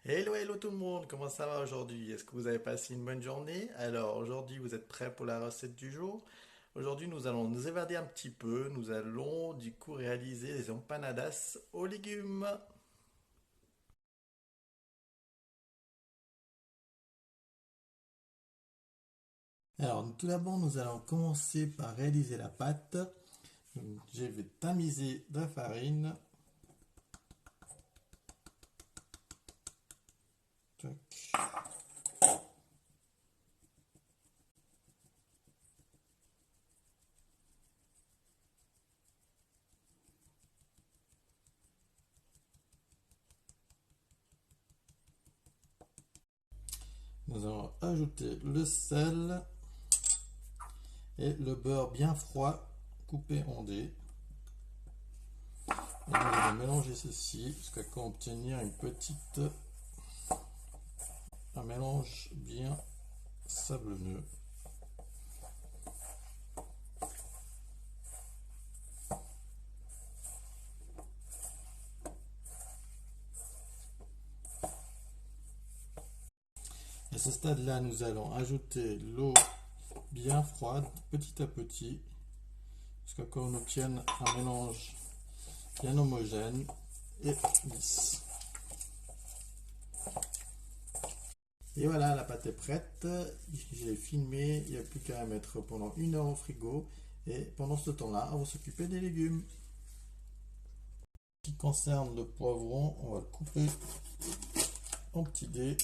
Hello, hello tout le monde, comment ça va aujourd'hui? Est-ce que vous avez passé une bonne journée? Alors aujourd'hui vous êtes prêts pour la recette du jour? Aujourd'hui nous allons nous évader un petit peu, nous allons du coup réaliser des empanadas aux légumes. Alors tout d'abord nous allons commencer par réaliser la pâte. Donc, je vais tamiser de la farine. Tac. Nous allons ajouter le sel et le beurre bien froid coupé en dés. Et nous allons mélanger ceci jusqu'à obtenir un mélange bien sablonneux. À ce stade-là, nous allons ajouter l'eau bien froide petit à petit jusqu'à ce qu'on obtienne un mélange bien homogène et lisse. Et voilà, la pâte est prête. J'ai filmé, il n'y a plus qu'à la mettre pendant 1 heure au frigo. Et pendant ce temps-là, on va s'occuper des légumes. En ce qui concerne le poivron, on va le couper en petits dés.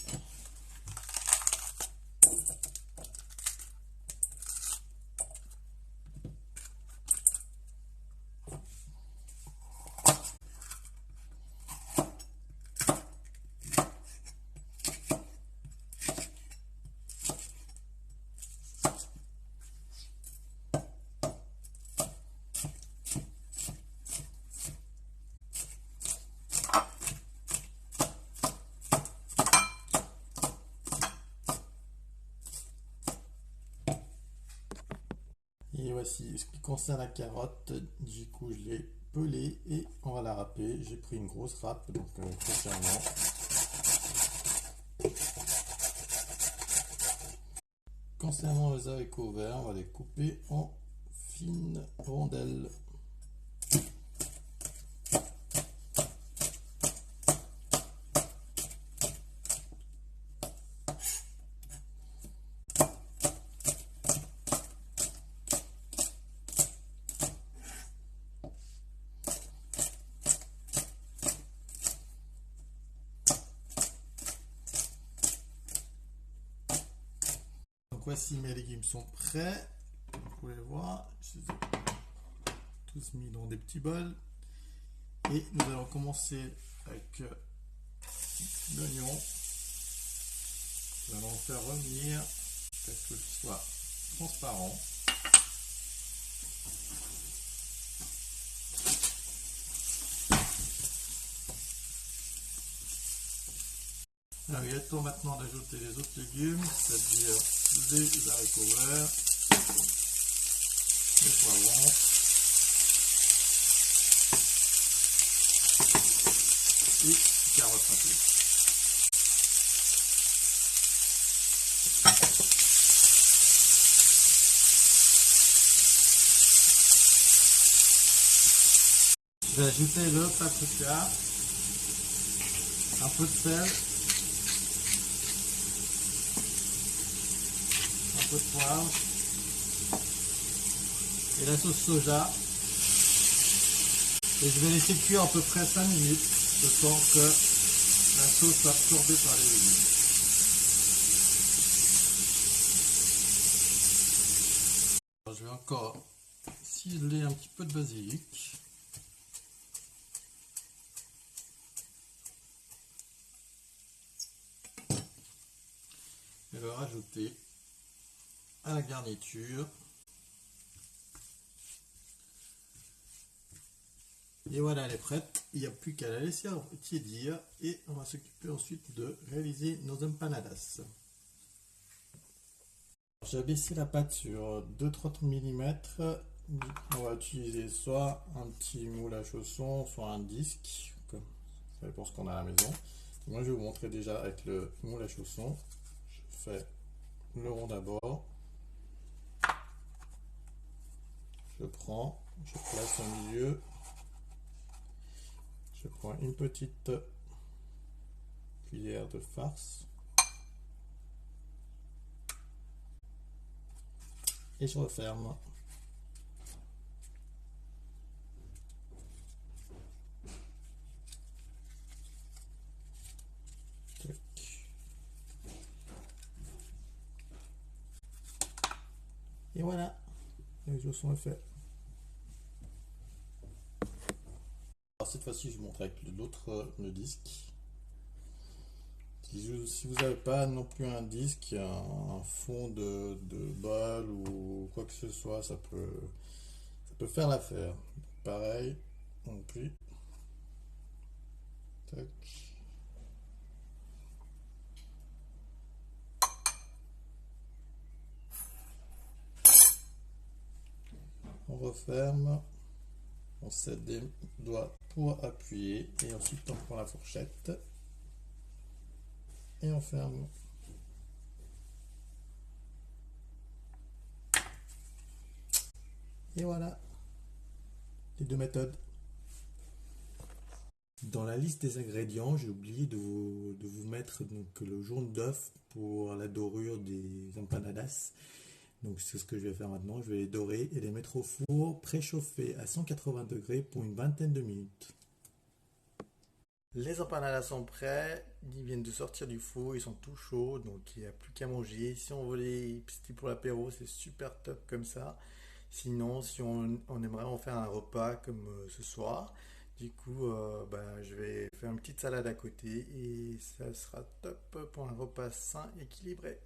Et voici ce qui concerne la carotte, du coup je l'ai pelée et on va la râper. J'ai pris une grosse râpe, donc grossièrement. Concernant les haricots verts, on va les couper en fines rondelles. Donc voici mes légumes sont prêts. Vous pouvez voir, je les ai tous mis dans des petits bols. Et nous allons commencer avec l'oignon. Nous allons le faire revenir jusqu'à ce qu'il soit transparent. Alors, il est temps maintenant d'ajouter les autres légumes, c'est-à-dire les haricots verts, les poivrons et les carottes râpées. Je vais ajouter le paprika, un peu de sel, un peu de poivre et la sauce soja. Et je vais laisser cuire à peu près 5 minutes, le temps que la sauce soit absorbée par les légumes. Alors, je vais encore ciseler un petit peu de basilic. Et le rajouter à la garniture. Et voilà, elle est prête. Il n'y a plus qu'à la laisser tiédir et on va s'occuper ensuite de réaliser nos empanadas. J'ai baissé la pâte sur 2-30 mm. On va utiliser soit un petit moule à chaussons, soit un disque, ça dépend ce qu'on a à la maison. Moi, je vais vous montrer déjà avec le moule à chaussons. Je fais le rond d'abord. Je prends, je place au milieu. Je prends une petite cuillère de farce. Et je referme. Tac. Et voilà, les chaussons est fait. Alors cette fois-ci, je vous montre avec l'autre le disque. Si vous n'avez pas non plus un disque, un fond de bol ou quoi que ce soit, ça peut faire l'affaire. Pareil, on plie. Tac. On referme. On set des doigts pour appuyer et ensuite on prend la fourchette et on ferme. Et voilà les deux méthodes. Dans la liste des ingrédients, j'ai oublié de vous mettre donc, le jaune d'œuf pour la dorure des empanadas. Donc c'est ce que je vais faire maintenant. Je vais les dorer et les mettre au four préchauffé à 180 degrés pour une vingtaine de minutes. Les empanadas sont prêts, ils viennent de sortir du four, ils sont tout chauds, donc il n'y a plus qu'à manger. Si on veut les petits pour l'apéro, c'est super top comme ça. Sinon, si on aimerait en faire un repas comme ce soir, du coup, je vais faire une petite salade à côté et ça sera top pour un repas sain, équilibré.